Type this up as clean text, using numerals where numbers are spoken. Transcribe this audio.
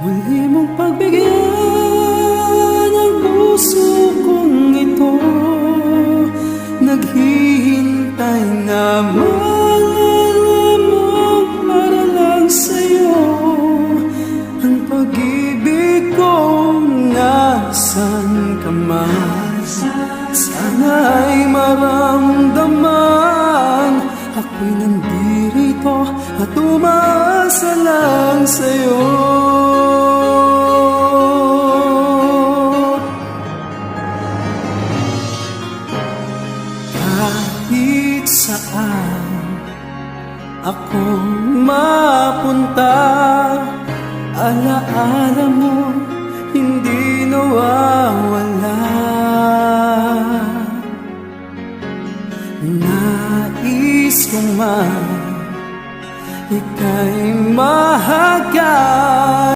Muli mong pagbigyan ang puso kong ito. Naghihintay na malaman para lang sa'yo ang pag-ibig ko. Nasaan ka man, sana'y maramdaman ako'y nandirito at umasa lang sa'yo. Kahit saan akong mapunta, alaala mo hindi nawawala. Nais kong ika'y mahaga.